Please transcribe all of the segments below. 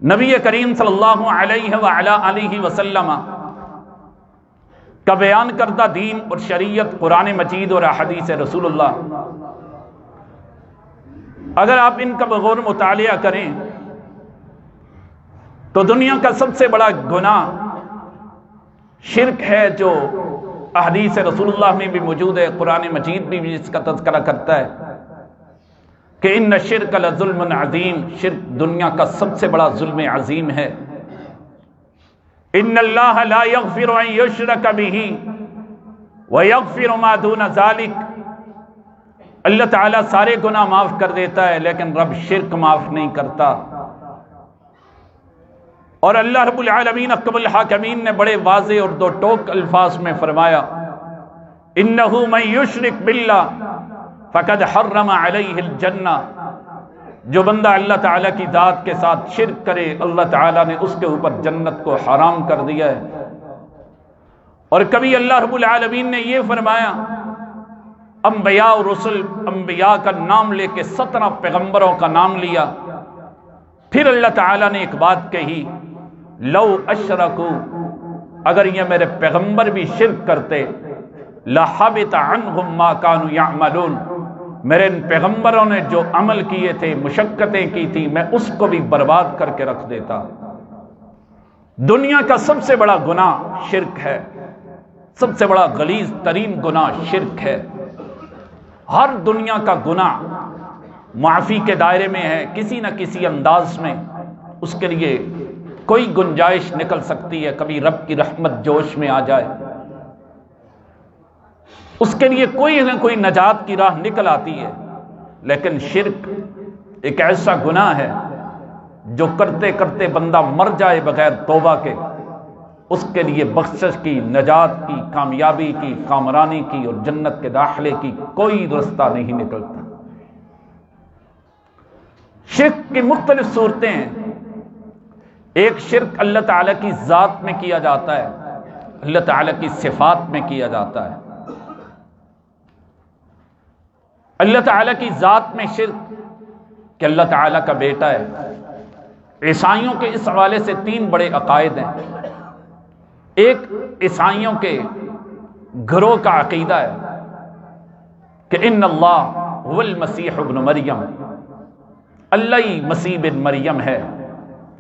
نبی کریم صلی اللہ علیہ وعلا آلہ وسلم کا بیان کردہ دین اور شریعت قرآن مجید اور احادیث رسول اللہ، اگر آپ ان کا بغور مطالعہ کریں تو دنیا کا سب سے بڑا گناہ شرک ہے، جو احادیث رسول اللہ میں بھی موجود ہے، قرآن مجید بھی اس کا تذکرہ کرتا ہے کہ ان الشرک لظلم عظیم، شرک دنیا کا سب سے بڑا ظلم عظیم ہے۔ ان اللہ لا یغفر ان یشرک بہ ویغفر ما دون ذلک، اللہ تعالیٰ سارے گناہ معاف کر دیتا ہے لیکن رب شرک معاف نہیں کرتا۔ اور اللہ رب العالمین احکم الحاکمین نے بڑے واضح اور دو ٹوک الفاظ میں فرمایا، انہ من یشرک باللہ فقد حرم علیہ الجنہ، جو بندہ اللہ تعالیٰ کی ذات کے ساتھ شرک کرے اللہ تعالیٰ نے اس کے اوپر جنت کو حرام کر دیا ہے۔ اور کبھی اللہ رب العالمین نے یہ فرمایا، انبیاء اور رسل، انبیاء کا نام لے کے 17 پیغمبروں کا نام لیا، پھر اللہ تعالیٰ نے ایک بات کہی، لو اشرکوا، اگر یہ میرے پیغمبر بھی شرک کرتے، لحبط عنہم ما كانوا يعملون، میرے ان پیغمبروں نے جو عمل کیے تھے، مشقتیں کی تھی، میں اس کو بھی برباد کر کے رکھ دیتا۔ دنیا کا سب سے بڑا گناہ شرک ہے، سب سے بڑا غلیظ ترین گناہ شرک ہے۔ ہر دنیا کا گناہ معافی کے دائرے میں ہے، کسی نہ کسی انداز میں اس کے لیے کوئی گنجائش نکل سکتی ہے، کبھی رب کی رحمت جوش میں آ جائے، اس کے لیے کوئی نہ کوئی نجات کی راہ نکل آتی ہے۔ لیکن شرک ایک ایسا گناہ ہے جو کرتے کرتے بندہ مر جائے بغیر توبہ کے، اس کے لیے بخشش کی، نجات کی، کامیابی کی، کامرانی کی اور جنت کے داخلے کی کوئی رستہ نہیں نکلتا۔ شرک کی مختلف صورتیں ہیں۔ ایک شرک اللہ تعالیٰ کی ذات میں کیا جاتا ہے، اللہ تعالیٰ کی صفات میں کیا جاتا ہے۔ اللہ تعالیٰ کی ذات میں شرک کہ اللہ تعالیٰ کا بیٹا ہے۔ عیسائیوں کے اس حوالے سے 3 بڑے عقائد ہیں۔ ایک عیسائیوں کے گروہ کا عقیدہ ہے کہ ان اللہ هو المسیح ابن مریم، اللہ ہی مسیح بن مریم ہے،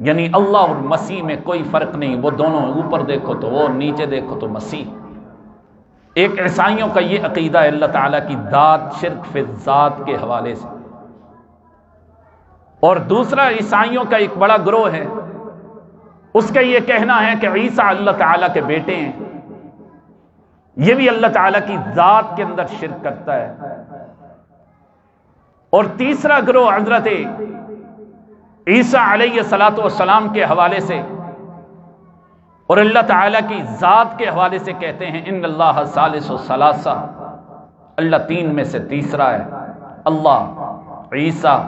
یعنی اللہ اور مسیح میں کوئی فرق نہیں، وہ دونوں اوپر دیکھو تو وہ، نیچے دیکھو تو مسیح۔ ایک عیسائیوں کا یہ عقیدہ ہے اللہ تعالیٰ کی ذات، شرک فی الذات کے حوالے سے۔ اور دوسرا عیسائیوں کا ایک بڑا گروہ ہے، اس کا یہ کہنا ہے کہ عیسیٰ اللہ تعالیٰ کے بیٹے ہیں، یہ بھی اللہ تعالیٰ کی ذات کے اندر شرک کرتا ہے۔ اور تیسرا گروہ حضرت عیسیٰ علیہ السلام کے حوالے سے اور اللہ تعالیٰ کی ذات کے حوالے سے کہتے ہیں ان اللہ ثالث ثلاثہ، اللہ 3 میں سے تیسرا ہے، اللہ، عیسیٰ،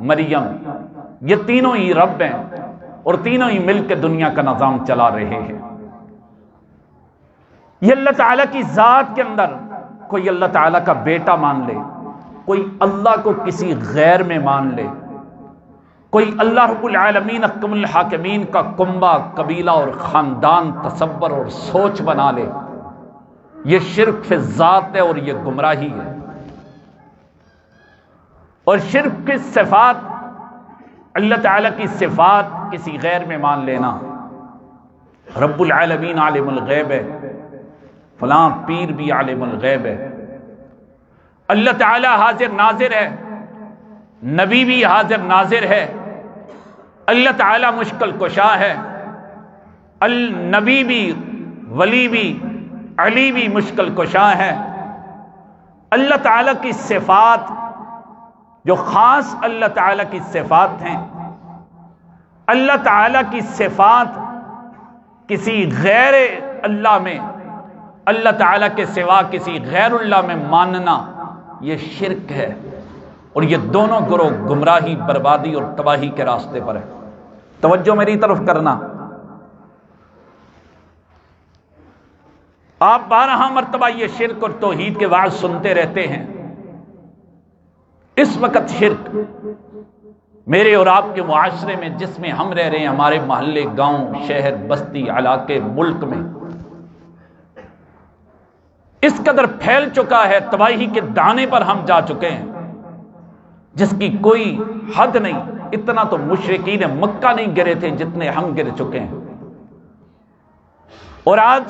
مریم، یہ تینوں ہی رب ہیں اور تینوں ہی مل کے دنیا کا نظام چلا رہے ہیں۔ یہ اللہ تعالیٰ کی ذات کے اندر کوئی اللہ تعالیٰ کا بیٹا مان لے، کوئی اللہ کو کسی غیر میں مان لے، کوئی اللہ رب العالمین احکم الحاکمین کا کنبہ، قبیلہ اور خاندان تصور اور سوچ بنا لے، یہ شرک فی الذات ہے اور یہ گمراہی ہے۔ اور شرک کی صفات، اللہ تعالیٰ کی صفات کسی غیر میں مان لینا، رب العالمین عالم الغیب ہے، فلاں پیر بھی عالم الغیب ہے، اللہ تعالیٰ حاضر ناظر ہے، نبی بھی حاضر ناظر ہے، اللہ تعالیٰ مشکل کشا ہے، النبی بھی، ولی بھی، علی بھی مشکل کشا ہے۔ اللہ تعالیٰ کی صفات جو خاص اللہ تعالیٰ کی صفات ہیں، اللہ تعالیٰ کی صفات کسی غیر اللہ میں، اللہ تعالیٰ کے سوا کسی غیر اللہ میں ماننا، یہ شرک ہے۔ اور یہ دونوں گروہ گمراہی، بربادی اور تباہی کے راستے پر ہے۔ توجہ میری طرف کرنا، آپ 12 مرتبہ یہ شرک اور توحید کے وعظ سنتے رہتے ہیں۔ اس وقت شرک میرے اور آپ کے معاشرے میں جس میں ہم رہ رہے ہیں، ہمارے محلے، گاؤں، شہر، بستی، علاقے، ملک میں اس قدر پھیل چکا ہے، تباہی کے دانے پر ہم جا چکے ہیں جس کی کوئی حد نہیں۔ اتنا تو مشرکین مکہ نہیں گرے تھے جتنے ہم گر چکے ہیں، اور آج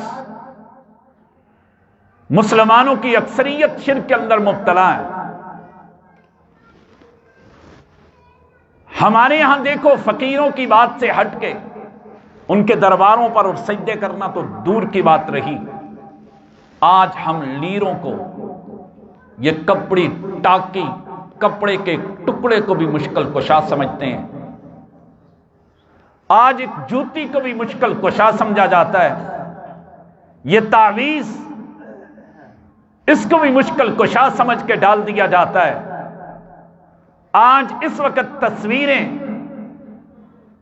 مسلمانوں کی اکثریت شرک کے اندر مبتلا ہے۔ ہمارے یہاں دیکھو، فقیروں کی بات سے ہٹ کے ان کے درباروں پر اور سجدے کرنا تو دور کی بات رہی، آج ہم لیروں کو، یہ کپڑی ٹاکی، کپڑے کے ٹکڑے کو بھی مشکل کشا سمجھتے ہیں۔ آج ایک جوتی کو بھی مشکل کشا سمجھا جاتا ہے، یہ تعویذ اس کو بھی مشکل کشا سمجھ کے ڈال دیا جاتا ہے۔ آج اس وقت تصویریں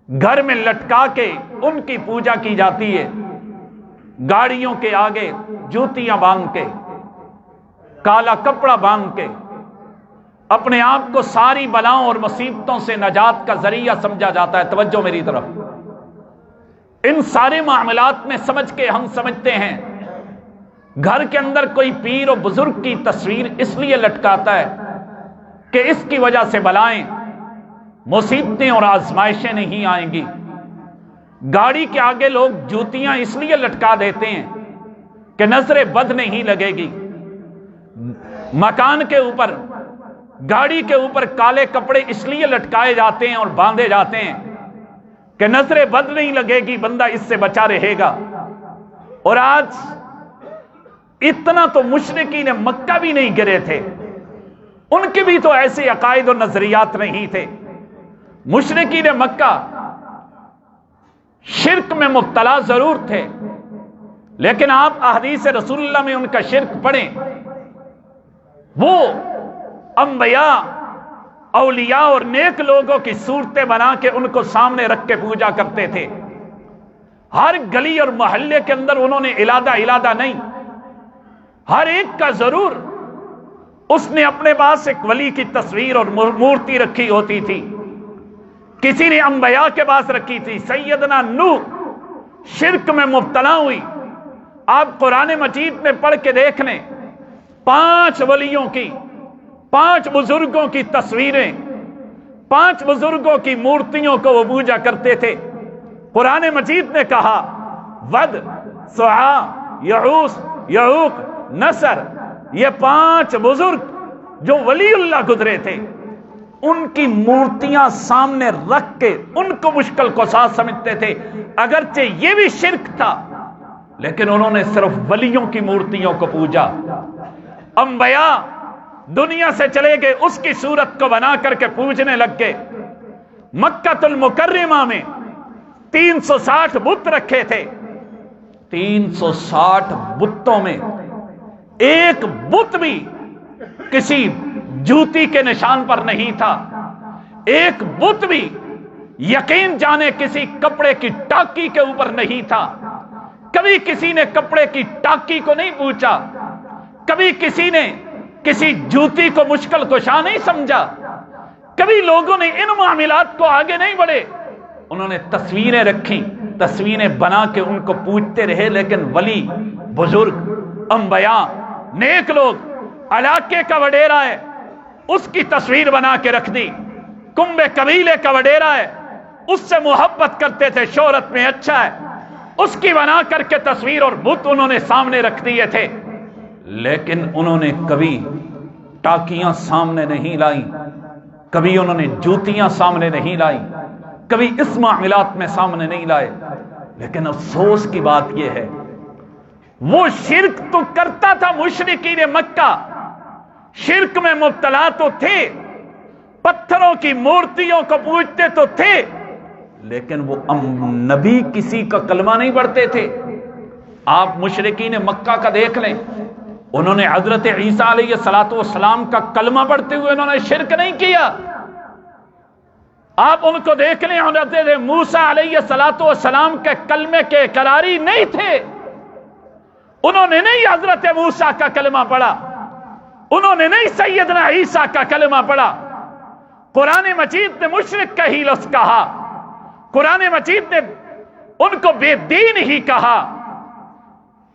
گھر میں لٹکا کے ان کی پوجا کی جاتی ہے، گاڑیوں کے آگے جوتیاں باندھ کے، کالا کپڑا باندھ کے اپنے آپ کو ساری بلاؤں اور مصیبتوں سے نجات کا ذریعہ سمجھا جاتا ہے۔ توجہ میری طرف، ان سارے معاملات میں سمجھ کے ہم سمجھتے ہیں گھر کے اندر کوئی پیر و بزرگ کی تصویر اس لیے لٹکاتا ہے کہ اس کی وجہ سے بلائیں، مصیبتیں اور آزمائشیں نہیں آئیں گی۔ گاڑی کے آگے لوگ جوتیاں اس لیے لٹکا دیتے ہیں کہ نظر بد نہیں لگے گی۔ مکان کے اوپر، گاڑی کے اوپر کالے کپڑے اس لیے لٹکائے جاتے ہیں اور باندھے جاتے ہیں کہ نظر بد نہیں لگے گی، بندہ اس سے بچا رہے گا۔ اور آج اتنا تو مشرکین مکہ بھی نہیں گرے تھے، ان کے بھی تو ایسے عقائد و نظریات نہیں تھے۔ مشرکین مکہ شرک میں مبتلا ضرور تھے، لیکن آپ احادیث رسول اللہ میں ان کا شرک پڑھیں، وہ انبیاء، اولیاء اور نیک لوگوں کی صورتیں بنا کے ان کو سامنے رکھ کے پوجا کرتے تھے۔ ہر گلی اور محلے کے اندر انہوں نے علادہ نہیں، ہر ایک کا ضرور اس نے اپنے پاس ایک ولی کی تصویر اور مورتی رکھی ہوتی تھی۔ کسی نے انبیاء کے پاس رکھی تھی۔ سیدنا نوح شرک میں مبتلا ہوئی، آپ قرآن مجید میں پڑھ کے دیکھ لیں، 5 ولیوں کی، 5 بزرگوں کی تصویریں، 5 بزرگوں کی مورتیوں کو وہ پوجا کرتے تھے۔ قرآن مجید نے کہا ود، سعا، یعوس، یعوق، نصر، یہ 5 بزرگ جو ولی اللہ گزرے تھے، ان کی مورتیاں سامنے رکھ کے ان کو مشکل کشا سمجھتے تھے۔ اگرچہ یہ بھی شرک تھا، لیکن انہوں نے صرف ولیوں کی مورتیوں کو پوجا۔ انبیاء دنیا سے چلے گئے، اس کی صورت کو بنا کر کے پوجنے لگ گئے۔ مکہ المکرمہ میں 360 بت رکھے تھے، 360 بتوں میں ایک بت بھی کسی جوتی کے نشان پر نہیں تھا، ایک بت بھی یقین جانے کسی کپڑے کی ٹاکی کے اوپر نہیں تھا۔ کبھی کسی نے کپڑے کی ٹاکی کو نہیں پوچھا، کبھی کسی نے کسی جوتی کو مشکل کشا نہیں سمجھا، کبھی لوگوں نے ان معاملات کو آگے نہیں بڑھے۔ انہوں نے تصویریں رکھی، تصویریں بنا کے ان کو پوجتے رہے، لیکن ولی، بزرگ، انبیاء، نیک لوگ، علاقے کا وڈیرا ہے، اس کی تصویر بنا کے رکھ دی۔ کنبے قبیلے کا وڈیرا ہے، اس سے محبت کرتے تھے، شہرت میں اچھا ہے، اس کی بنا کر کے تصویر اور بت انہوں نے سامنے رکھ دیے تھے۔ لیکن انہوں نے کبھی ٹاکیاں سامنے نہیں لائی، کبھی انہوں نے جوتیاں سامنے نہیں لائی، کبھی اس معاملات میں سامنے نہیں لائے۔ لیکن افسوس کی بات یہ ہے، وہ شرک تو کرتا تھا، مشرکین مکہ شرک میں مبتلا تو تھے، پتھروں کی مورتیوں کو پوجتے تو تھے، لیکن وہ نبی کسی کا کلمہ نہیں پڑھتے تھے۔ آپ مشرکین مکہ کا دیکھ لیں، انہوں نے حضرت عیسیٰ علیہ السلام کا کلمہ پڑھتے ہوئے انہوں نے شرک نہیں کیا۔ آپ ان کو دیکھ لیں، حضرت موسیٰ علیہ السلام کے کلمے کے اقراری نہیں تھے، انہوں نے نہیں حضرت موسیٰ کا کلمہ پڑھا، انہوں نے نہیں سیدنا عیسیٰ کا کلمہ پڑھا۔ قرآن مجید نے مشرک کا ہی لفظ کہا، قرآن مجید نے ان کو بے دین ہی کہا۔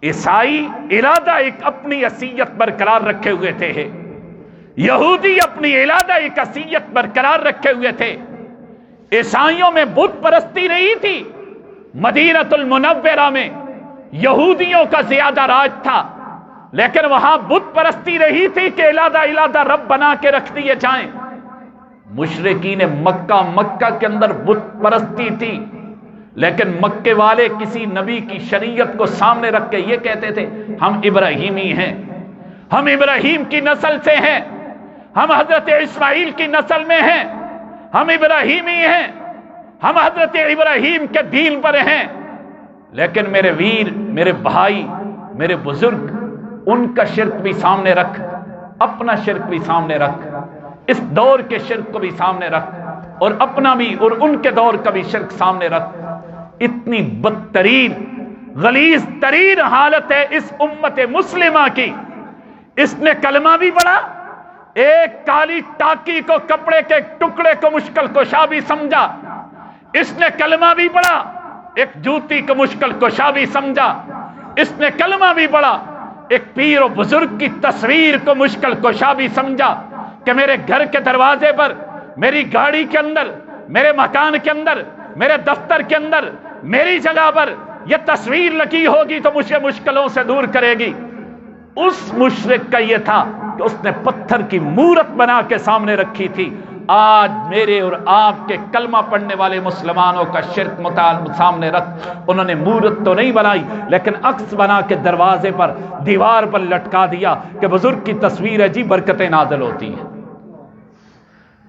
عیسائی ارادہ ایک اپنی حیثیت برقرار رکھے ہوئے تھے، یہودی اپنی ارادہ ایک حیثیت برقرار رکھے ہوئے تھے۔ عیسائیوں میں بت پرستی نہیں تھی، مدینہ المنورہ میں یہودیوں کا زیادہ راج تھا، لیکن وہاں بت پرستی رہی تھی کہ علیحدہ رب بنا کے رکھ دیے جائیں۔ مشرکین مکہ کے اندر بت پرستی تھی، لیکن مکے والے کسی نبی کی شریعت کو سامنے رکھ کے یہ کہتے تھے ہم ابراہیمی ہیں، ہم ابراہیم کی نسل سے ہیں، ہم حضرت اسماعیل کی نسل میں ہیں، ہم ابراہیمی ہیں، ہم حضرت ابراہیم کے دین پر ہیں۔ لیکن میرے ویر، میرے بھائی، میرے بزرگ، ان کا شرک بھی سامنے رکھ، اپنا شرک بھی سامنے رکھ، اس دور کے شرک کو بھی سامنے رکھ، اور اپنا بھی اور ان کے دور کا بھی شرک سامنے رکھ۔ اتنی بدترین غلیظ ترین حالت ہے اس امت مسلمہ کی۔ اس نے کلمہ بھی پڑھا، ایک کالی ٹاکی کو، کپڑے کے ٹکڑے کو مشکل کشا بھی سمجھا، اس نے کلمہ بھی پڑھا، ایک جوتی کو مشکل کشا بھی سمجھا، اس نے کلمہ بھی پڑھا، ایک پیر و بزرگ کی تصویر کو مشکل کشا بھی سمجھا کہ میرے گھر کے دروازے پر، میری گاڑی کے اندر، میرے مکان کے اندر، میرے دفتر کے اندر، میری جگہ پر یہ تصویر لگی ہوگی تو مجھے مشکلوں سے دور کرے گی۔ اس مشرک کا یہ تھا کہ اس نے پتھر کی مورت بنا کے سامنے رکھی تھی۔ آج میرے اور آپ کے کلمہ پڑھنے والے مسلمانوں کا شرک سامنے رکھ، انہوں نے مورت تو نہیں بنائی لیکن عکس بنا کے دروازے پر، دیوار پر لٹکا دیا کہ بزرگ کی تصویر ہے جی، برکتیں نازل ہوتی ہیں،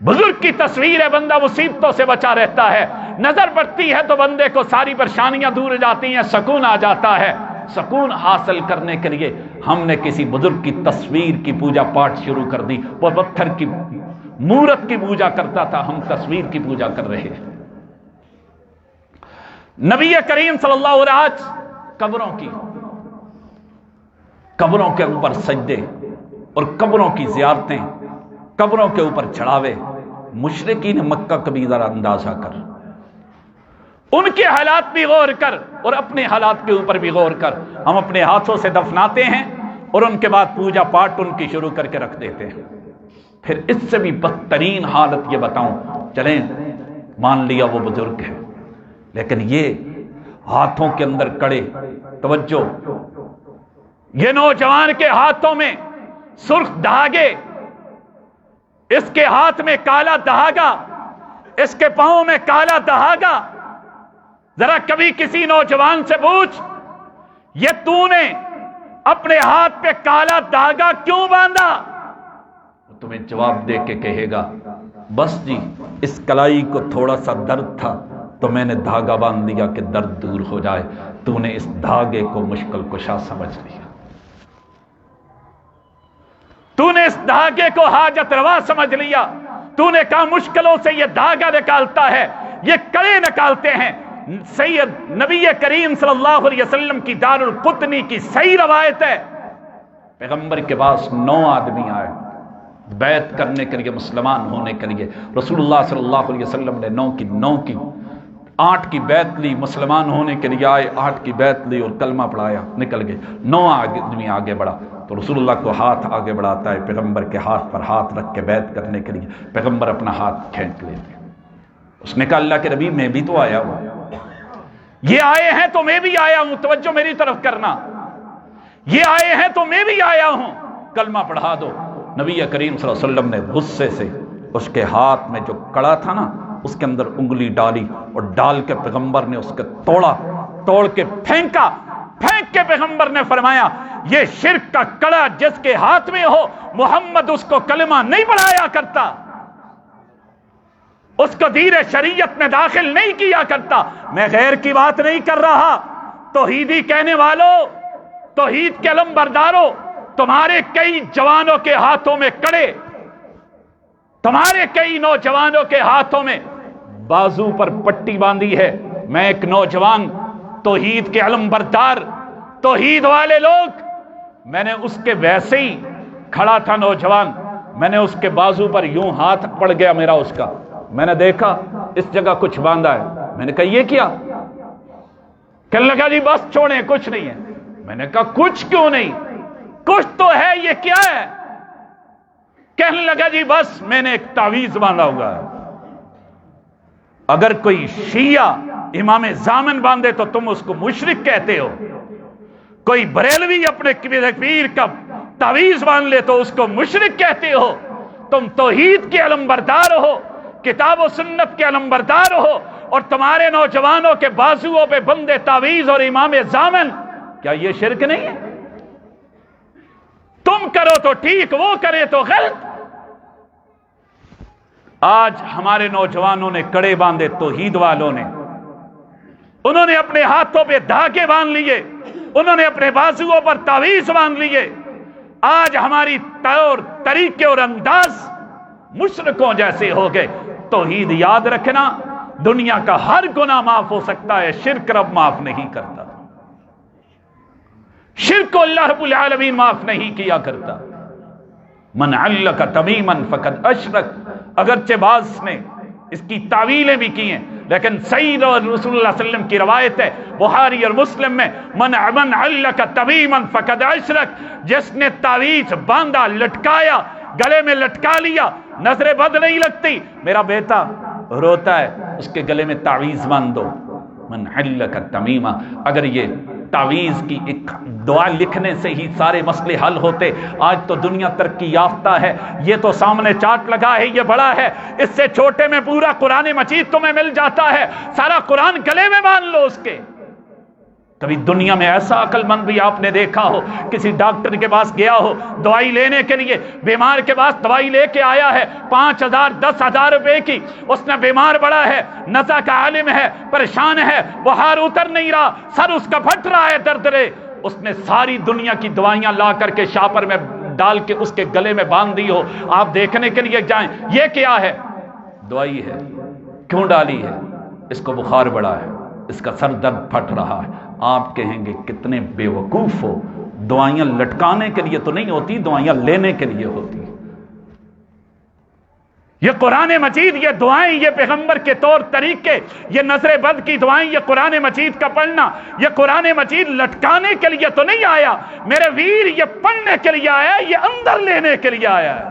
بزرگ کی تصویر ہے، بندہ مصیبتوں سے بچا رہتا ہے، نظر پڑتی ہے تو بندے کو ساری پریشانیاں دور جاتی ہیں، سکون آ جاتا ہے۔ سکون حاصل کرنے کے لیے ہم نے کسی بزرگ کی تصویر کی پوجا پاٹ شروع کر دی۔ وہ پتھر کی مورت کی پوجا کرتا تھا، ہم تصویر کی پوجا کر رہے ہیں۔ نبی کریم صلی اللہ علیہ وسلم قبروں کے اوپر سجدے اور قبروں کی زیارتیں، قبروں کے اوپر چڑھاوے، مشرکین مکہ کا بھی ذرا اندازہ کر، ان کے حالات بھی غور کر اور اپنے حالات کے اوپر بھی غور کر۔ ہم اپنے ہاتھوں سے دفناتے ہیں اور ان کے بعد پوجا پاٹ ان کی شروع کر کے رکھ دیتے ہیں۔ پھر اس سے بھی بدترین حالت یہ بتاؤں، چلیں مان لیا وہ بزرگ ہے، لیکن یہ ہاتھوں کے اندر کڑے، توجہ، یہ نوجوان کے ہاتھوں میں سرخ دھاگے، اس کے ہاتھ میں کالا دھاگا، اس کے پاؤں میں کالا دھاگا۔ ذرا کبھی کسی نوجوان سے پوچھ، یہ تو نے اپنے ہاتھ پہ کالا دھاگا کیوں باندھا؟ وہ تمہیں جواب دے کے کہے گا، بس جی اس کلائی کو تھوڑا سا درد تھا تو میں نے دھاگا باندھ دیا کہ درد دور ہو جائے، تو نے اس دھاگے کو مشکل کشا سمجھ لیا، تو نے اس دھاگے کو حاجت روا سمجھ لیا، تو نے کہا مشکلوں سے یہ دھاگا نکالتا ہے، یہ کڑے نکالتے ہیں۔ سید نبی کریم صلی اللہ علیہ وسلم کی دار القطنی کی صحیح روایت ہے، پیغمبر کے پاس 9 آدمی آئے بیعت کرنے کے لیے، مسلمان ہونے کے لیے۔ رسول اللہ صلی اللہ علیہ وسلم نے 8 کی بیعت لی، مسلمان ہونے کے لیے آئے، 8 کی بیعت لی اور کلمہ پڑھایا، نکل گئے۔ 9 آدمی آگے بڑھا تو رسول اللہ کو ہاتھ آگے بڑھاتا ہے، پیغمبر کے ہاتھ پر ہاتھ رکھ کے بیعت کرنے کے لیے، پیغمبر اپنا ہاتھ کھینچ لیتے۔ اس نے کہا اللہ کے نبی میں بھی تو آیا ہوں، یہ آئے ہیں تو میں بھی آیا ہوں، توجہ میری طرف کرنا، یہ آئے ہیں تو میں بھی آیا ہوں، کلمہ پڑھا دو۔ نبی کریم صلی اللہ علیہ وسلم نے غصے سے اس کے ہاتھ میں جو کڑا تھا نا، اس کے اندر انگلی ڈالی اور ڈال کے پیغمبر نے اس کے توڑ کے پھینکا۔ پھینک کے پیغمبر نے فرمایا یہ شرک کا کڑا جس کے ہاتھ میں ہو، محمد اس کو کلمہ نہیں پڑھایا کرتا، اس کو دین شریعت میں داخل نہیں کیا کرتا۔ میں غیر کی بات نہیں کر رہا، توحیدی کہنے والوں، توحید کے علم برداروں، تمہارے کئی جوانوں کے ہاتھوں میں کڑے، تمہارے کئی نوجوانوں کے ہاتھوں میں بازو پر پٹی باندھی ہے۔ میں ایک نوجوان توحید کے علم بردار، توحید والے لوگ، میں نے اس کے ویسے ہی کھڑا تھا نوجوان، میں نے اس کے بازو پر یوں ہاتھ پڑ گیا میرا اس کا، میں نے دیکھا اس جگہ کچھ باندھا ہے، میں نے کہا یہ کیا؟ کہنے لگا جی بس چھوڑیں کچھ نہیں ہے۔ میں نے کہا کچھ کیوں نہیں، کچھ تو ہے، یہ کیا ہے؟ کہنے لگا جی بس میں نے ایک تعویذ باندھا ہوا ہے۔ اگر کوئی شیعہ امام زامن باندھے تو تم اس کو مشرک کہتے ہو، کوئی بریلوی اپنے پیر کا تعویذ باندھ لے تو اس کو مشرک کہتے ہو۔ تم توحید کے علمبردار ہو، کتاب و سنت کے علمبردار ہو، اور تمہارے نوجوانوں کے بازوؤں پہ بندے تعویذ اور امام زامن، کیا یہ شرک نہیں ہے؟ تم کرو تو ٹھیک، وہ کرے تو غلط۔ آج ہمارے نوجوانوں نے کڑے باندھے، توحید والوں نے، انہوں نے اپنے ہاتھوں پہ دھاگے باندھ لیے، انہوں نے اپنے بازوؤں پر تعویذ باندھ لیے۔ آج ہماری طور طریقے اور انداز مشرکوں جیسے ہو گئے۔ توحید یاد رکھنا، دنیا کا ہر گناہ معاف ہو سکتا ہے، شرک رب معاف نہیں کرتا، شرک کو اللہ رب العالمین معاف نہیں کیا کرتا۔ من علق تمیما فقد اشرک، اگرچہ بعض نے اس کی تعویلیں بھی کی ہیں، لیکن سید اور رسول اللہ صلی اللہ علیہ وسلم کی روایت ہے بخاری اور مسلم میں، من علق تمیما فقد اشرک، جس نے تعویذ باندھا، لٹکایا، گلے میں لٹکا لیا، نظر بد نہیں لگتی، میرا بیٹا روتا ہے اس کے گلے میں تعویذ باندھ دو۔ من علق تمیما، اگر یہ تعویذ کی ایک دعا لکھنے سے ہی سارے مسئلے حل ہوتے۔ آج تو دنیا ترقی یافتہ ہے، یہ تو سامنے چارٹ لگا ہے، یہ بڑا ہے، اس سے چھوٹے میں پورا قرآن مجید تمہیں مل جاتا ہے، سارا قرآن گلے میں باندھ لو اس کے۔ کبھی دنیا میں ایسا عقل مند بھی آپ نے دیکھا ہو، کسی ڈاکٹر کے پاس گیا ہو دوائی لینے کے لیے، بیمار کے پاس دوائی لے کے آیا ہے 5,000 10,000 روپے کی، اس نے بیمار بڑا ہے، نزع کا عالم ہے، پریشان ہے، بخار اتر نہیں رہا، سر اس کا پھٹ رہا ہے درد رے، اس نے ساری دنیا کی دوائیاں لا کر کے شاپر میں ڈال کے اس کے گلے میں باندھ دی ہو، آپ دیکھنے کے لیے جائیں یہ کیا ہے؟ دوائی ہے۔ کیوں ڈالی ہے؟ اس کو بخار بڑا ہے، اس کا سر درد پھٹ رہا ہے۔ آپ کہیں گے کتنے بے وقوف ہو، دوائیاں لٹکانے کے لیے تو نہیں ہوتی، دوائیاں لینے کے لیے ہوتی۔ یہ قرآن مجید، یہ دعائیں، یہ پیغمبر کے طور طریقے، یہ نظر بد کی دعائیں، یہ قرآن مجید کا پڑھنا، یہ قرآن مجید لٹکانے کے لیے تو نہیں آیا میرے ویر، یہ پڑھنے کے لیے آیا، یہ اندر لینے کے لیے آیا ہے۔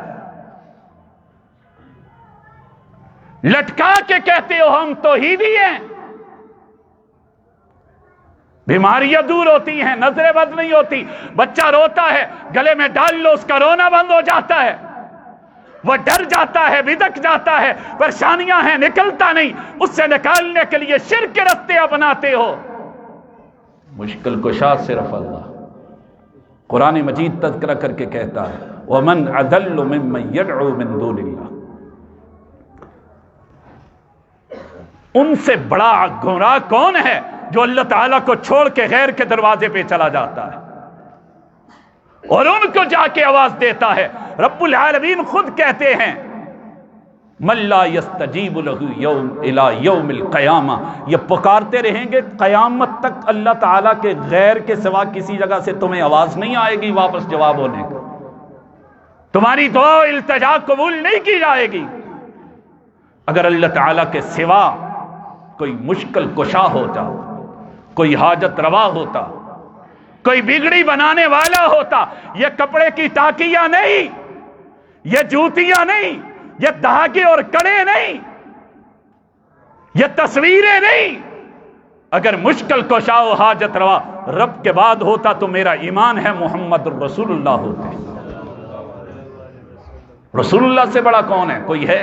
لٹکا کے کہتے ہو ہم توحیدی ہیں، بیماریاں دور ہوتی ہیں، نظر بد نہیں ہوتی، بچہ روتا ہے گلے میں ڈال لو اس کا رونا بند ہو جاتا ہے، وہ ڈر جاتا ہے، بدک جاتا ہے، پریشانیاں ہیں نکلتا نہیں، اس سے نکالنے کے لیے شرک کے رستے اپناتے ہو۔ مشکل کشا صرف اللہ۔ قرآن مجید تذکرہ کر کے کہتا ہے وَمَنْ أَضَلُّ مِمَّنْ يَدْعُو مِن دُونِ اللَّهِ، ان سے بڑا گمراہ کون ہے جو اللہ تعالیٰ کو چھوڑ کے غیر کے دروازے پہ چلا جاتا ہے اور ان کو جا کے آواز دیتا ہے۔ رب العالمین خود کہتے ہیں مَن لَا يَسْتَجِيبُ لَهُ إِلَى يَوْمِ الْقِيَامَةِ، یہ پکارتے رہیں گے قیامت تک اللہ تعالیٰ کے غیر کے سوا کسی جگہ سے تمہیں آواز نہیں آئے گی واپس جواب ہونے کا، تمہاری دعا و التجا قبول نہیں کی جائے گی۔ اگر اللہ تعالیٰ کے سوا کوئی مشکل کشا ہوتا، کوئی حاجت روا ہوتا، کوئی بگڑی بنانے والا ہوتا، یہ کپڑے کی ٹاکیاں نہیں، یہ جوتیاں نہیں، یہ دھاگے اور کڑے نہیں، یہ تصویریں نہیں، اگر مشکل کشا و حاجت روا رب کے بعد ہوتا تو میرا ایمان ہے محمد رسول اللہ ہوتے۔ رسول اللہ سے بڑا کون ہے؟ کوئی ہے؟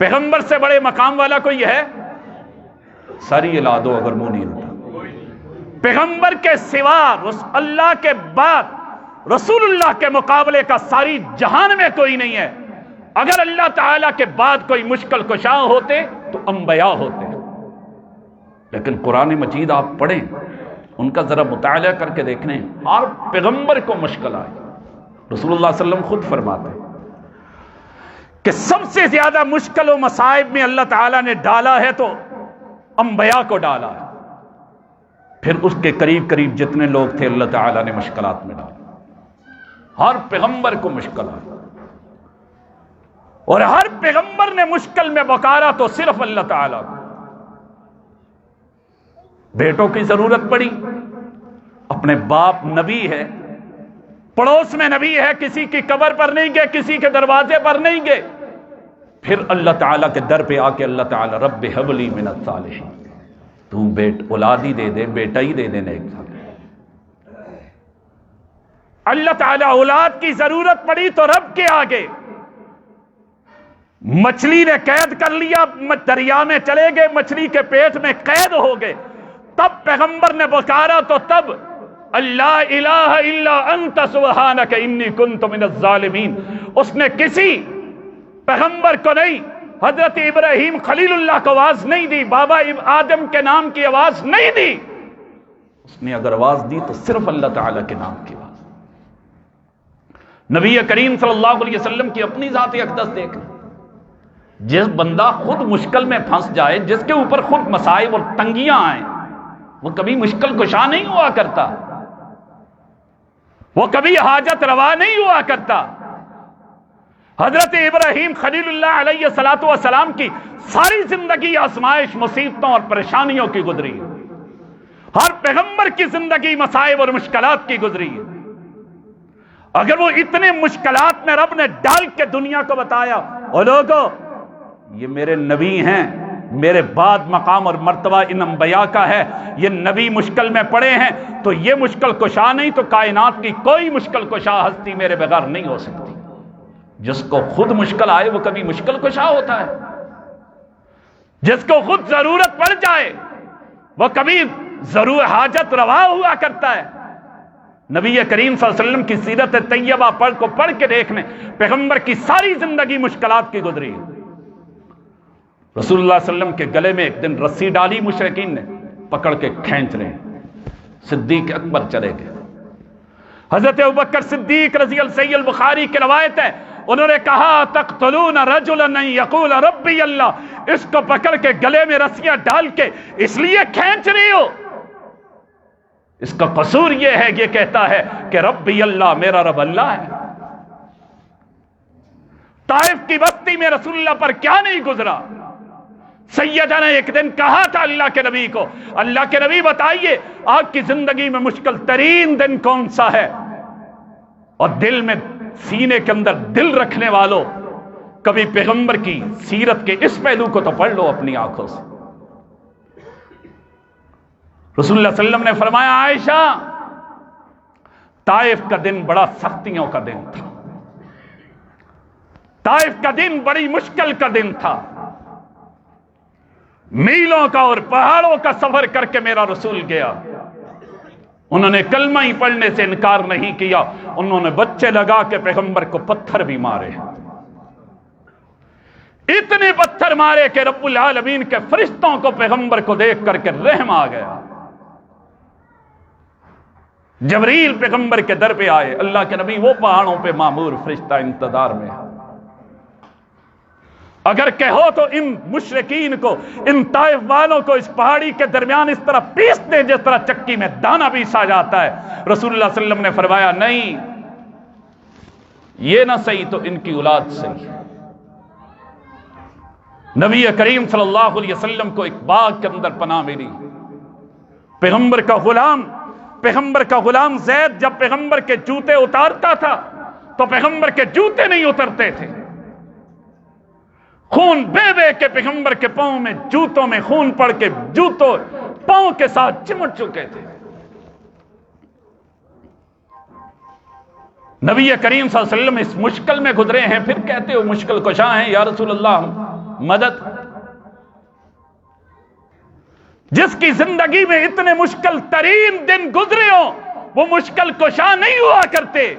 پیغمبر سے بڑے مقام والا کوئی ہے؟ ساری الا دو اگر منہ نہیں ہوتا۔ پیغمبر کے سوا اللہ کے بعد رسول اللہ کے مقابلے کا ساری جہان میں کوئی نہیں ہے۔ اگر اللہ تعالیٰ کے بعد کوئی مشکل کشا ہوتے تو انبیاء ہوتے، لیکن قرآن مجید آپ پڑھیں، ان کا ذرا مطالعہ کر کے دیکھیں، ہر پیغمبر کو مشکل آئی۔ رسول اللہ صلی اللہ علیہ وسلم خود فرماتے ہیں کہ سب سے زیادہ مشکل و مصائب میں اللہ تعالیٰ نے ڈالا ہے تو انبیاء کو ڈالا ہے، پھر اس کے قریب قریب جتنے لوگ تھے اللہ تعالیٰ نے مشکلات میں ڈالا، ہر پیغمبر کو مشکل آئی۔ اور ہر پیغمبر نے مشکل میں پکارا تو صرف اللہ تعالیٰ کو. بیٹوں کی ضرورت پڑی، اپنے باپ نبی ہے، پڑوس میں نبی ہے، کسی کی قبر پر نہیں گئے، کسی کے دروازے پر نہیں گئے، پھر اللہ تعالیٰ کے در پہ آ کے اللہ تعالیٰ رب ہب لی من الصالحین، تو اولاد ہی دے دے، بیٹا ہی دے دے نیک صالح. اللہ تعالیٰ اولاد کی ضرورت پڑی تو رب کے آگے. مچھلی نے قید کر لیا، دریا میں چلے گئے، مچھلی کے پیٹ میں قید ہو گئے، تب پیغمبر نے پکارا تو تب اللہ الہ الا انت سبحانک انی کنت من الظالمین. اس نے کسی پیغمبر کو نہیں، حضرت ابراہیم خلیل اللہ کو آواز نہیں دی، بابا آدم کے نام کی آواز نہیں دی. اس نے اگر آواز دی تو صرف اللہ تعالیٰ کے نام کی آواز. نبی کریم صلی اللہ علیہ وسلم کی اپنی ذات اقدس دیکھ، جس بندہ خود مشکل میں پھنس جائے، جس کے اوپر خود مصائب اور تنگیاں آئیں، وہ کبھی مشکل کشا نہیں ہوا کرتا، وہ کبھی حاجت روا نہیں ہوا کرتا. حضرت ابراہیم خلیل اللہ علیہ الصلوۃ والسلام کی ساری زندگی آزمائش، مصیبتوں اور پریشانیوں کی گزری. ہر پیغمبر کی زندگی مصائب اور مشکلات کی گزری. اگر وہ اتنے مشکلات میں رب نے ڈال کے دنیا کو بتایا، اور لوگوں یہ میرے نبی ہیں، میرے بعد مقام اور مرتبہ ان انبیاء کا ہے، یہ نبی مشکل میں پڑے ہیں، تو یہ مشکل کشا نہیں تو کائنات کی کوئی مشکل کشا ہستی میرے بغیر نہیں ہو سکتی. جس کو خود مشکل آئے وہ کبھی مشکل کشا ہوتا ہے، جس کو خود ضرورت پڑ جائے وہ کبھی ضرور حاجت روا ہوا کرتا ہے. نبی کریم صلی اللہ علیہ وسلم کی سیرت طیبہ پڑھ کے دیکھنے، پیغمبر کی ساری زندگی مشکلات کی گزری. رسول اللہ صلی اللہ علیہ وسلم کے گلے میں ایک دن رسی ڈالی، مشرکین نے پکڑ کے کھینچ رہے ہیں. صدیق اکبر چلے گئے. حضرت ابوبکر صدیق رضی اللہ، صحیح البخاری کی روایت ہے، انہوں نے کہا تقتلون رجلا ان یقول ربی اللہ، اس کو پکڑ کے گلے میں رسیاں ڈال کے اس لیے کھینچ رہی ہو؟ اس کا قصور یہ ہے، یہ کہتا ہے کہ ربی اللہ، میرا رب اللہ ہے. طائف کی بستی میں رسول اللہ پر کیا نہیں گزرا. سیدہ نے ایک دن کہا تھا اللہ کے نبی کو، اللہ کے نبی بتائیے آپ کی زندگی میں مشکل ترین دن کون سا ہے؟ اور دل میں، سینے کے اندر دل رکھنے والوں، کبھی پیغمبر کی سیرت کے اس پہلو کو تو پڑھ لو اپنی آنکھوں سے. رسول اللہ صلی اللہ علیہ وسلم نے فرمایا، عائشہ طائف کا دن بڑا سختیوں کا دن تھا، طائف کا دن بڑی مشکل کا دن تھا. میلوں کا اور پہاڑوں کا سفر کر کے میرا رسول گیا. انہوں نے کلمہ ہی پڑھنے سے انکار نہیں کیا، انہوں نے بچے لگا کے پیغمبر کو پتھر بھی مارے، اتنے پتھر مارے کہ رب العالمین کے فرشتوں کو پیغمبر کو دیکھ کر کے رحم آ گیا. جبریل پیغمبر کے در پہ آئے، اللہ کے نبی وہ پہاڑوں پہ معمور فرشتہ انتظار میں ہے. اگر کہو تو ان مشرکین کو، ان طائف والوں کو اس پہاڑی کے درمیان اس طرح پیس دیں جس طرح چکی میں دانا پیسا جاتا ہے. رسول اللہ صلی اللہ علیہ وسلم نے فرمایا نہیں، یہ نہ صحیح تو ان کی اولاد صحیح. نبی کریم صلی اللہ علیہ وسلم کو ایک باغ کے اندر پناہ ملی. پیغمبر کا غلام زید جب پیغمبر کے جوتے اتارتا تھا تو پیغمبر کے جوتے نہیں اترتے تھے. خون بے بے کے پیغمبر کے پاؤں میں، جوتوں میں خون پڑ کے جوتوں پاؤں کے ساتھ چمٹ چکے تھے. نبی کریم صلی اللہ علیہ وسلم اس مشکل میں گزرے ہیں، پھر کہتے ہو مشکل کشا ہیں، یا رسول اللہ مدد. جس کی زندگی میں اتنے مشکل ترین دن گزرے ہو وہ مشکل کشا نہیں ہوا کرتے.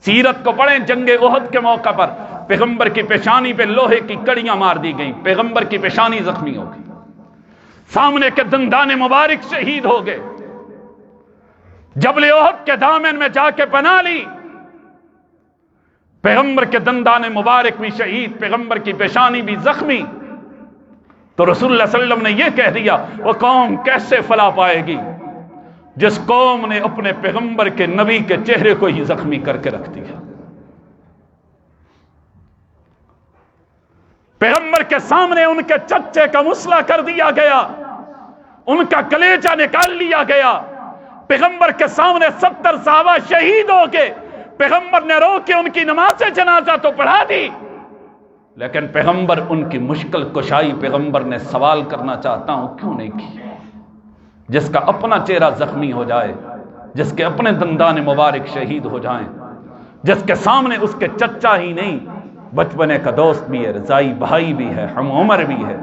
سیرت کو پڑھیں، جنگ احد کے موقع پر پیغمبر کی پیشانی پہ لوہے کی کڑیاں مار دی گئیں، پیغمبر کی پیشانی زخمی ہو گئی، سامنے کے دندان مبارک شہید ہو گئے. جبل احد کے دامن میں جا کے پناہ لی، پیغمبر کے دندان مبارک بھی شہید، پیغمبر کی پیشانی بھی زخمی. تو رسول اللہ صلی اللہ علیہ وسلم نے یہ کہہ دیا، وہ قوم کیسے فلاح پائے گی جس قوم نے اپنے پیغمبر کے نبی کے چہرے کو ہی زخمی کر کے رکھ دیا. پیغمبر کے سامنے ان کے چچے کا مسئلہ کر دیا گیا، ان کا کلیجہ نکال لیا گیا، پیغمبر کے سامنے 70 صحابہ شہید ہو گئے، پیغمبر نے رو کے ان کی نماز جنازہ تو پڑھا دی، لیکن پیغمبر ان کی مشکل کشائی پیغمبر نے سوال کرنا چاہتا ہوں کیوں نہیں کی؟ جس کا اپنا چہرہ زخمی ہو جائے، جس کے اپنے دندان مبارک شہید ہو جائیں، جس کے سامنے اس کے چچا ہی نہیں بچپنے کا دوست بھی ہے، رضائی بھائی بھی ہے، ہم عمر بھی ہے،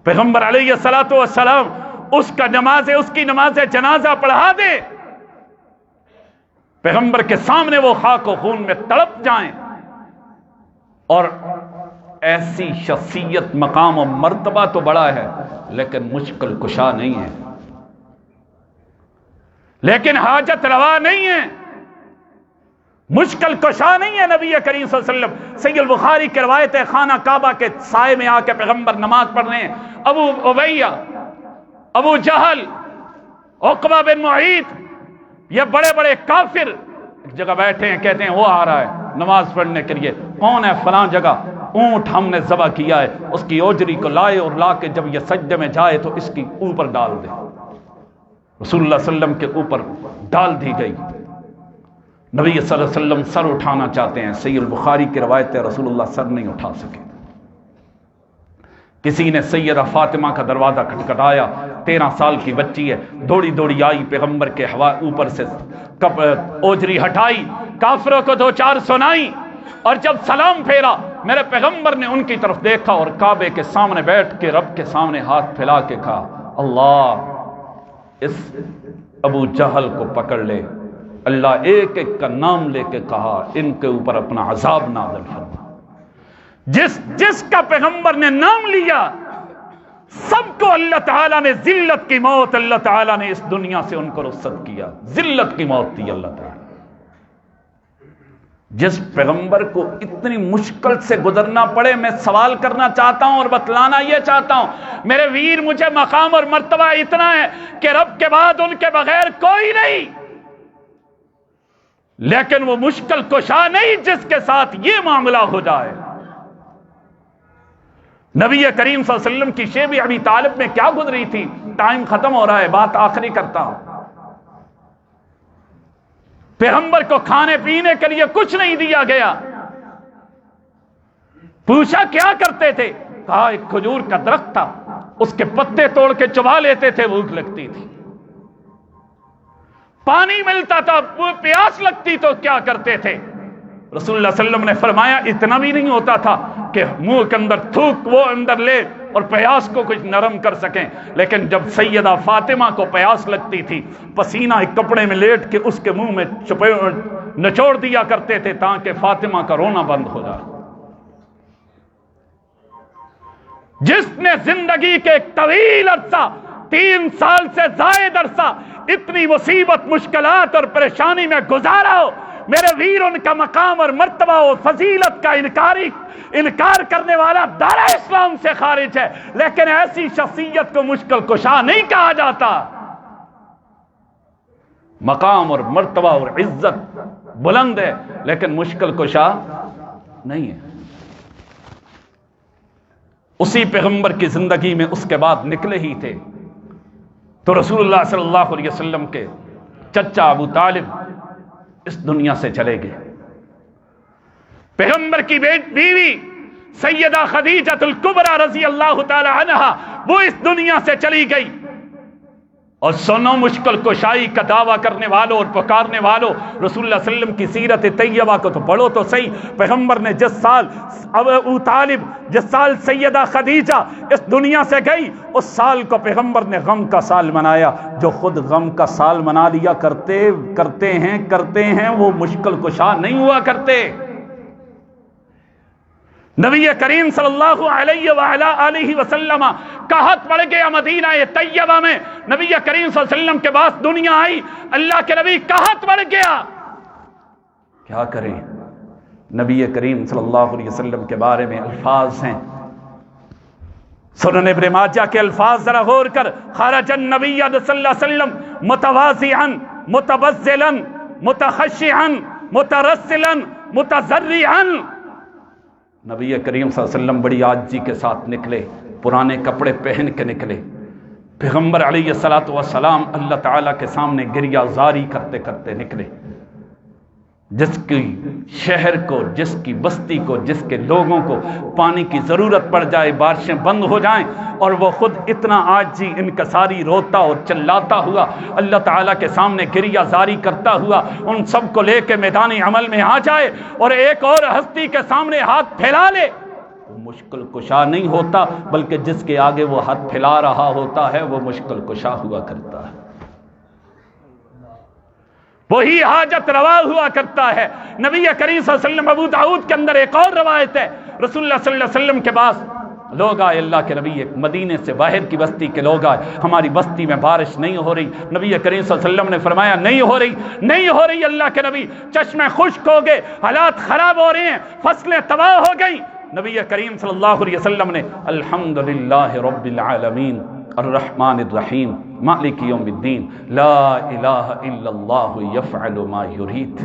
پیغمبر علیہ الصلوۃ والسلام اس کی نماز جنازہ پڑھا دے، پیغمبر کے سامنے وہ خاک و خون میں تڑپ جائیں، اور ایسی شخصیت مقام و مرتبہ تو بڑا ہے لیکن مشکل کشا نہیں ہے، لیکن حاجت روا نہیں ہے، مشکل کشا نہیں ہے نبی کریم صلی اللہ علیہ وسلم۔ صحیح البخاری کی روایت ہے، خانہ کعبہ کے سائے میں آ کے پیغمبر نماز پڑھ رہے ہیں، ابو امیہ، ابو جہل، عقبہ بن معیط، یہ بڑے بڑے کافر ایک جگہ بیٹھے ہیں، کہتے ہیں وہ آ رہا ہے نماز پڑھنے کے لیے، کون ہے؟ فلاں جگہ، اونٹ ہم نے ذبح کیا ہے، اس کی اوجری کو لائے اور لا کے جب یہ سجدے میں جائے تو اس کی اوپر ڈال دے، رسول اللہ صلی اللہ علیہ وسلم کے اوپر ڈال دی گئی، نبی صلی اللہ علیہ وسلم سر اٹھانا چاہتے ہیں، صحیح البخاری کی روایت ہے رسول اللہ سر نہیں اٹھا سکے، کسی نے سیدہ فاطمہ کا دروازہ کھٹکھٹایا، 13 سال کی بچی ہے، دوڑی دوڑی آئی، پیغمبر کے اوپر سے اوجری ہٹائی، کافروں کو 2-4 سنائی، اور جب سلام پھیرا میرے پیغمبر نے ان کی طرف دیکھا اور کعبے کے سامنے بیٹھ کے رب کے سامنے ہاتھ پھیلا کے کہا، اللہ اس ابو جہل کو پکڑ لے، اللہ ایک ایک کا نام لے کے کہا ان کے اوپر اپنا عذاب نازل فرما، جس کا پیغمبر نے نام لیا سب کو اللہ تعالیٰ نے ذلت کی موت، اللہ تعالیٰ نے اس دنیا سے ان کو رخصت کیا، ذلت کی موت دی اللہ تعالیٰ۔ جس پیغمبر کو اتنی مشکل سے گزرنا پڑے، میں سوال کرنا چاہتا ہوں اور بتلانا یہ چاہتا ہوں میرے ویر، مجھے مقام اور مرتبہ اتنا ہے کہ رب کے بعد ان کے بغیر کوئی نہیں، لیکن وہ مشکل کشا نہیں جس کے ساتھ یہ معاملہ ہو جائے۔ نبی کریم صلی اللہ علیہ وسلم کی شیب ابی طالب میں کیا گزری تھی؟ ٹائم ختم ہو رہا ہے، بات آخری کرتا ہوں۔ پیغمبر کو کھانے پینے کے لیے کچھ نہیں دیا گیا، پوچھا کیا کرتے تھے؟ کہا ایک کھجور کا درخت تھا، اس کے پتے توڑ کے چبا لیتے تھے، بھوک لگتی تھی، پانی ملتا تھا، پیاس لگتی تو کیا کرتے تھے؟ رسول اللہ صلی اللہ علیہ وسلم نے فرمایا اتنا بھی نہیں ہوتا تھا کہ منہ کے اندر تھوک وہ اندر لے اور پیاس کو کچھ نرم کر سکیں، لیکن جب سیدہ فاطمہ کو پیاس لگتی تھی پسینہ ایک کپڑے میں لیٹ کے اس کے منہ میں نچوڑ دیا کرتے تھے تاکہ فاطمہ کا رونا بند ہو جائے۔ جس نے زندگی کے ایک طویل عرصہ 3 سال سے زائد عرصہ اتنی مصیبت، مشکلات اور پریشانی میں گزارا ہو، میرے ویر ان کا مقام اور مرتبہ و فضیلت کا انکار کرنے والا دارا اسلام سے خارج ہے، لیکن ایسی شخصیت کو مشکل کشا نہیں کہا جاتا۔ مقام اور مرتبہ اور عزت بلند ہے لیکن مشکل کشا نہیں ہے۔ اسی پیغمبر کی زندگی میں اس کے بعد نکلے ہی تھے تو رسول اللہ صلی اللہ علیہ وسلم کے چچا ابو طالب اس دنیا سے چلے گئے۔ پیغمبر کی بیوی سیدہ خدیجہ الکبریٰ رضی اللہ تعالی عنہا وہ اس دنیا سے چلی گئی، اور سنو مشکل کشائی کا دعویٰ کرنے والوں اور پکارنے والوں، رسول اللہ صلی اللہ علیہ وسلم کی سیرت طیبہ کو تو پڑھو تو صحیح۔ پیغمبر نے جس سال ابو طالب، جس سال سیدہ خدیجہ اس دنیا سے گئی، اس سال کو پیغمبر نے غم کا سال منایا۔ جو خود غم کا سال منا لیا کرتے ہیں وہ مشکل کشا نہیں ہوا کرتے۔ نبی کریم صلی اللہ علیہ وآلہ وسلم قحط پڑ گیا مدینہ طیبہ میں، نبی کریم صلی اللہ علیہ وسلم کے بعد دنیا آئی، اللہ کے نبی قحط پڑ گیا، کیا کریں؟ نبی کریم صلی اللہ علیہ وسلم کے بارے میں الفاظ ہیں، سنن ابن ماجہ کے الفاظ ذرا غور کر، خرج النبی صلی اللہ علیہ وسلم متواضعا متبذلا متخشعا مترسلا متضرعا، نبی کریم صلی اللہ علیہ وسلم بڑی عاجزی کے ساتھ نکلے، پرانے کپڑے پہن کے نکلے۔ پیغمبر علیہ الصلوۃ والسلام اللہ تعالیٰ کے سامنے گریہ زاری کرتے کرتے نکلے۔ جس کی شہر کو، جس کی بستی کو، جس کے لوگوں کو پانی کی ضرورت پڑ جائے، بارشیں بند ہو جائیں، اور وہ خود اتنا عاجزی انکساری روتا اور چلاتا ہوا اللہ تعالیٰ کے سامنے گریہ زاری کرتا ہوا ان سب کو لے کے میدان عمل میں آ جائے اور ایک اور ہستی کے سامنے ہاتھ پھیلا لے، وہ مشکل کشا نہیں ہوتا، بلکہ جس کے آگے وہ ہاتھ پھیلا رہا ہوتا ہے وہ مشکل کشا ہوا کرتا ہے، وہی حاجت روا ہوا کرتا ہے۔ نبی کریم صلی اللہ علیہ وسلم، ابو داؤد کے اندر ایک اور روایت ہے، رسول اللہ صلی اللہ علیہ وسلم کے پاس لوگ آئے، اللہ کے نبی، ایک مدینے سے باہر کی بستی کے لوگ آئے، ہماری بستی میں بارش نہیں ہو رہی۔ نبی کریم صلی اللہ علیہ وسلم نے فرمایا نہیں ہو رہی اللہ کے نبی، چشمے خشک ہو گئے، حالات خراب ہو رہے ہیں، فصلیں تباہ ہو گئیں۔ نبی کریم صلی اللہ علیہ وسلم نے الحمدللہ رب العالمین الرحمن الرحیم مالک یوم الدین لا الہ الا اللہ یفعل ما یرید،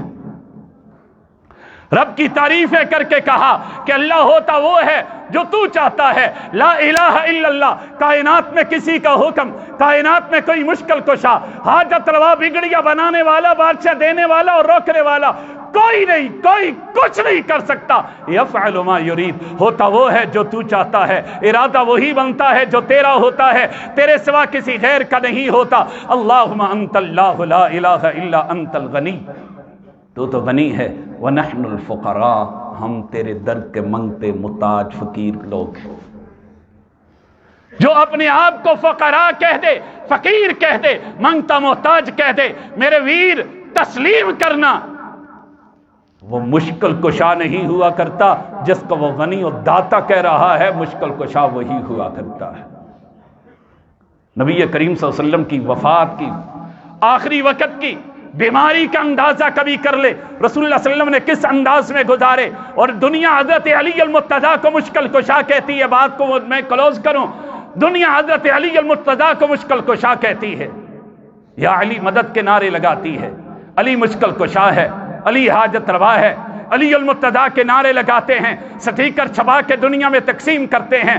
رب کی تعریفیں کر کے کہا کہ اللہ ہوتا وہ ہے جو تو چاہتا ہے، لا الہ الا اللہ، کائنات میں کسی کا حکم، کائنات میں کوئی مشکل کشا، حاجت روا، بگڑیاں بنانے والا، بادشاہ دینے والا اور روکنے والا کوئی نہیں، کوئی کچھ نہیں کر سکتا۔ یفعل ما یرید، ہوتا وہ ہے جو تو چاہتا ہے، ارادہ وہی بنتا ہے جو تیرا ہوتا ہے، تیرے سوا کسی غیر کا نہیں ہوتا۔ اللہم انت اللہ لا الہ الا انت الغنی، تو غنی ہے، وَنَحْنُ الْفُقَرَاء، ہم تیرے در کے منگتے محتاج فقیر لوگ ہیں۔ جو اپنے آپ کو فقراء کہہ دے، فقیر کہہ دے، منگتا محتاج کہہ دے، میرے ویر تسلیم کرنا، وہ مشکل کشا نہیں ہوا کرتا، جس کو وہ غنی اور داتا کہہ رہا ہے مشکل کشا وہی ہوا کرتا ہے۔ نبی کریم صلی اللہ علیہ وسلم کی وفات کی آخری وقت کی بیماری کا اندازہ کبھی کر لے، رسول اللہ صلی اللہ علیہ وسلم نے کس انداز میں گزارے، اور دنیا حضرت علی المرتضیٰ کو مشکل کشا کہتی ہے۔ بات کو میں کلوز کروں، دنیا حضرت علی المرتضیٰ کو مشکل کشا کہتی ہے، یا علی مدد کے نعرے لگاتی ہے، علی مشکل کشا ہے، علی حاجت روا ہے، علی المرتضیٰ کے نعرے لگاتے ہیں، سٹیکر چھپا کے دنیا میں تقسیم کرتے ہیں۔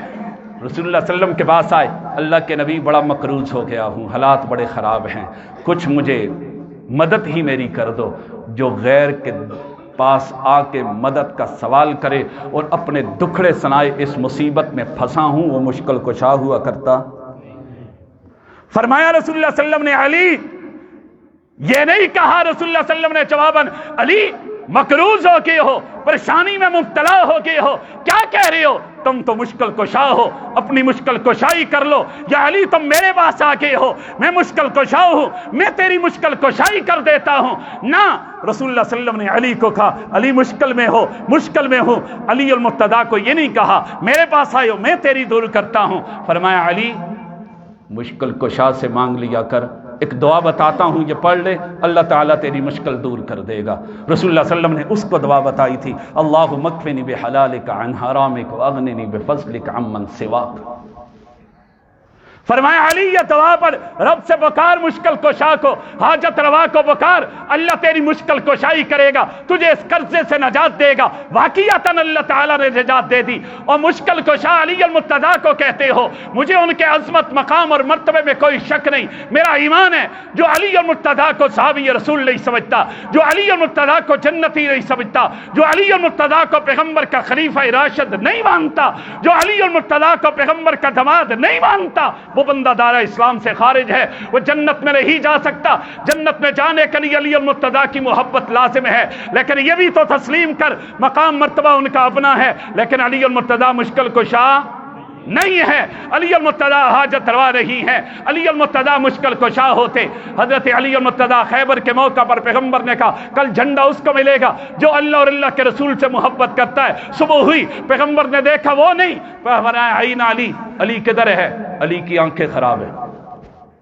رسول اللہ صلی اللہ علیہ وسلم کے پاس آئے، اللہ کے نبی بڑا مقروض ہو گیا ہوں، حالات بڑے خراب ہیں، کچھ مجھے مدد ہی میری کر دو۔ جو غیر کے پاس آ کے مدد کا سوال کرے اور اپنے دکھڑے سنائے اس مصیبت میں پھنسا ہوں، وہ مشکل کشا ہوا کرتا۔ فرمایا رسول اللہ صلی اللہ علیہ وسلم نے، علی، یہ نہیں کہا رسول اللہ صلی اللہ علیہ وسلم نے جواباً، علی مقروض ہو گئے ہو، پریشانی میں مبتلا ہو گئے ہو، کیا کہہ رہے ہو؟ تم تو مشکل کشا ہو، اپنی مشکل کشائی کر لو۔ یا علی تم میرے پاس آ گئے ہو، میں مشکل کشا ہوں، میں تیری مشکل کشائی کر دیتا ہوں۔ نہ، رسول اللہ صلی اللہ علیہ وسلم نے علی کو کہا، علی مشکل میں ہو، مشکل میں ہوں۔ علی المرتضیٰ کو یہ نہیں کہا میرے پاس آئے ہو، میں تیری دور کرتا ہوں۔ فرمایا علی مشکل کشا سے مانگ لیا کر، ایک دعا بتاتا ہوں، یہ پڑھ لے، اللہ تعالیٰ تیری مشکل دور کر دے گا۔ رسول اللہ صلی اللہ علیہ وسلم نے اس کو دعا بتائی تھی، اللہم اکفنی بحلالک عن حرامک واغننی بفضلک عمن سواک۔ فرمایا علی یہ دعا پر رب سے بکار مشکل کشا کو، حاجت روا کو بکار، اللہ تیری مشکل کشائی کرے گا، تجھے اس قرضے سے نجات دے گا۔ واقعتاً اللہ تعالیٰ نے نجات دے دی۔ اور مشکل کشا علی المرتضیٰ کو کہتے ہو، مجھے ان کے عظمت، مقام اور مرتبے میں کوئی شک نہیں، میرا ایمان ہے جو علی المرتضیٰ کو صحابی رسول نہیں سمجھتا، جو علی المرتضیٰ کو جنتی نہیں سمجھتا، جو علی المرتضیٰ کو پیغمبر کا خلیفہ راشد نہیں مانتا، جو علی المرتضیٰ کو پیغمبر کا داماد نہیں مانتا، وہ بندہ دارہ اسلام سے خارج ہے، وہ جنت میں نہیں جا سکتا۔ جنت میں جانے کے لیے علی المرتضیٰ کی محبت لازم ہے، لیکن یہ بھی تو تسلیم کر مقام مرتبہ ان کا اپنا ہے، لیکن علی المرتضیٰ مشکل کشا نہیں ہے، علی المرتضیٰ حاجت روا نہیں ہے، علی المرتضیٰ مشکل کشا ہوتے۔ حضرت علی المرتضیٰ خیبر کے موقع پر پیغمبر نے کہا کل جھنڈا اس کو ملے گا جو اللہ اور اللہ کے رسول سے محبت کرتا ہے۔ صبح ہوئی، پیغمبر نے دیکھا وہ نہیں، فرمایا عین علی، علی کدھر ہے؟ علی کی آنکھیں خراب ہیں۔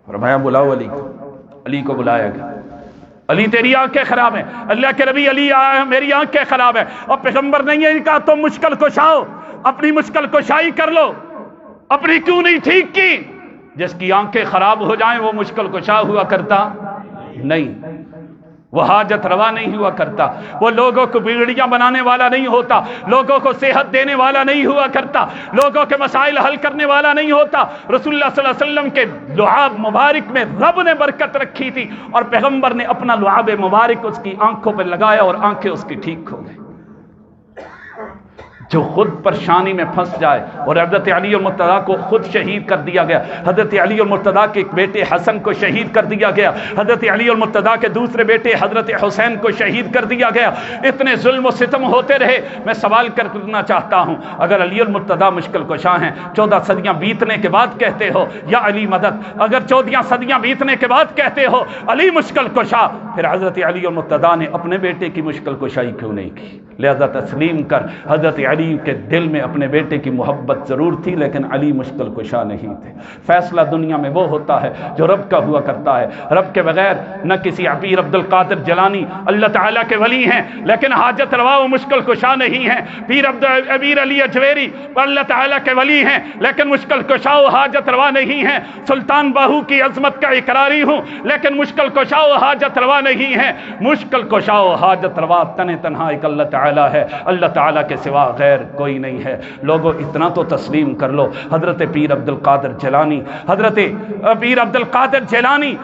فرمایا بلاؤ علی کو، علی کو بلایا گیا۔ علی تیری آنکھیں خراب ہیں، اللہ کے نبی علی میری آنکھیں خراب ہیں، اور پیغمبر نے یہ کہا تم مشکل کشاؤ، اپنی مشکل کشائی کر لو، اپنی کیوں نہیں ٹھیک کی؟ جس کی آنکھیں خراب ہو جائیں وہ مشکل کشا ہوا کرتا نہیں۔ وہ حاجت روا نہیں ہوا کرتا، وہ لوگوں کو بگڑیاں بنانے والا نہیں ہوتا، لوگوں کو صحت دینے والا نہیں ہوا کرتا، لوگوں کے مسائل حل کرنے والا نہیں ہوتا۔ رسول اللہ صلی اللہ علیہ وسلم کے لعاب مبارک میں رب نے برکت رکھی تھی، اور پیغمبر نے اپنا لعاب مبارک اس کی آنکھوں پہ لگایا اور آنکھیں اس کی ٹھیک ہو گئی۔ جو خود پریشانی میں پھنس جائے، اور حضرت علی المرتضیٰ کو خود شہید کر دیا گیا، حضرت علی المرتضیٰ کے بیٹے حسن کو شہید کر دیا گیا، حضرت علی المرتضیٰ کے دوسرے بیٹے حضرت حسین کو شہید کر دیا گیا، اتنے ظلم و ستم ہوتے رہے۔ میں سوال کرنا چاہتا ہوں، اگر علی المرتضیٰ مشکل کشا ہیں، 14 صدیاں بیتنے کے بعد کہتے ہو یا علی مدد، اگر 14 صدیاں بیتنے کے بعد کہتے ہو علی مشکل کشا، پھر حضرت علی المرتضیٰ نے اپنے بیٹے کی مشکل کشائی کیوں نہیں کی؟ لہذا تسلیم کر، حضرت علی کے دل میں اپنے بیٹے کی محبت ضرور تھی، لیکن علی مشکل کشا نہیں تھے۔ فیصلہ دنیا میں وہ ہوتا ہے جو رب کا ہوا کرتا ہے، رب کے بغیر نہ کسی پیر عبد القادر جیلانی اللہ تعالیٰ کے ولی ہیں لیکن حاجت روا و مشکل کشا نہیں ہیں، پیر امیر علی اجویری اللہ تعالیٰ کے ولی ہیں لیکن مشکل کشا و حاجت روا نہیں ہیں، سلطان باہو کی عظمت کا اقراری ہوں لیکن مشکل کشا و حاجت روا نہیں ہیں، مشکل کشا و حاجت روا تنہا ایک اللہ تعالیٰ ہے، اللہ تعالیٰ کے سوا غیر کوئی نہیں ہے۔ لوگوں اتنا تو تسلیم کر لو، حضرت پیر عبد القادر جیلانی، حضرت پیر عبد القادر جیلانی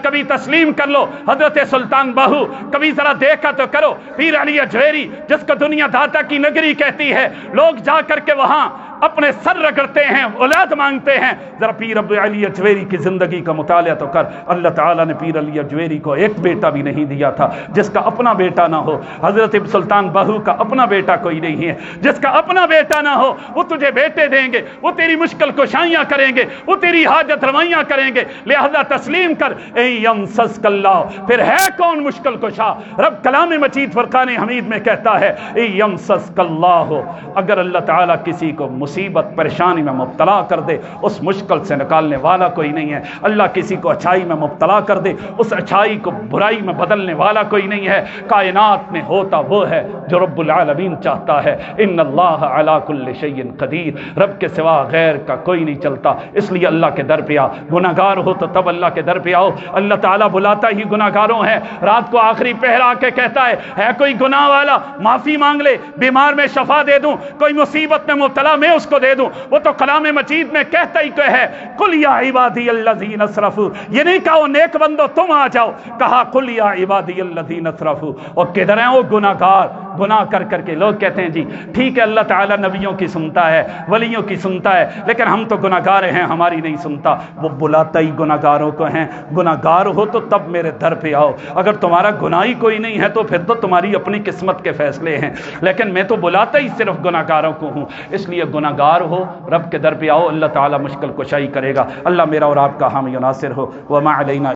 کبھی تسلیم کر لو، حضرت سلطان باہو کبھی ذرا دیکھا تو کرو، پیر علی اجویری جس کو دنیا داتا کی نگری کہتی ہے، لوگ جا کر کے وہاں اپنے سر رگڑتے ہیں، اولاد مانگتے ہیں، ذرا پیر علی اجویری کی زندگی کا مطالعہ تو کر۔ اللہ تعالیٰ نے پیر علی اجویری کو ایک بیٹا بھی نہیں دیا تھا جس کا اپنا بیٹا نہ ہو، حضرت سلطان باہو کا اپنا بیٹا کوئی نہیں ہے جس کا اپنا بیٹا نہ ہو، وہ تجھے بیٹے دیں گے، وہ تیری مشکل کشائیاں کریں گے، وہ تیری حاجت روائیاں کریں گے، لہذا تسلیم کر۔ اے یمسسک اللہ، پھر ہے کون مشکل کشا؟ رب کلام مجید فرقان حمید میں کہتا ہے اے یمسسک اللہ، اگر اللہ تعالیٰ کسی کو مصیبت پریشانی میں مبتلا کر دے، اس مشکل سے نکالنے والا کوئی نہیں ہے۔ اللہ کسی کو اچھائی میں مبتلا کر دے، اس اچھائی کو برائی میں بدلنے والا کوئی نہیں ہے۔ کائنات میں ہوتا وہ ہے جو رب العالمین چاہتا ہے۔ ان اللہ علی کل شیء قدیر، رب کے سوا غیر کا کوئی نہیں چلتا، اس لیے اللہ کے در پہ آ۔ گناہ گار ہو تو تب اللہ کے در پہ آؤ، اللہ تعالیٰ بلاتا ہی گناہ گاروں ہے۔ رات کو آخری پہر آ کے کہتا ہے کوئی گناہ والا معافی مانگ لے، بیمار میں شفا دے دوں، کوئی مصیبت میں مبتلا میں اس کو دے دوں۔ وہ تو کلام مجید میں کہتا ہی کہ ہے قل یا عبادی الذین اسرفوا، یہ نہیں کہا نیک بندو تم آ جاؤ، کہا قل یا عبادی الذین اسرفوا۔ اور کدھر ہیں وہ گناہ گار؟ گناہ کر کر کے لوگ کہتے ہیں جی ٹھیک ہے اللہ تعالیٰ نبیوں کی سنتا ہے، ولیوں کی سنتا ہے، لیکن ہم تو گناہ گار ہیں، ہماری نہیں سنتا۔ وہ بلاتا ہی گناہ گاروں کو ہیں۔ گناہ گار ہو تو تب میرے در پہ آؤ، اگر تمہارا گناہ ہی کوئی نہیں ہے تو پھر تو تمہاری اپنی قسمت کے فیصلے ہیں، لیکن میں تو بلاتا ہی صرف گناہ گاروں کو ہوں۔ اس لیے گناہ گار ہو، رب کے در پہ آؤ، اللہ تعالیٰ مشکل کشائی کرے گا۔ اللہ میرا اور آپ کا حامی و ناصر ہو۔ وما علینا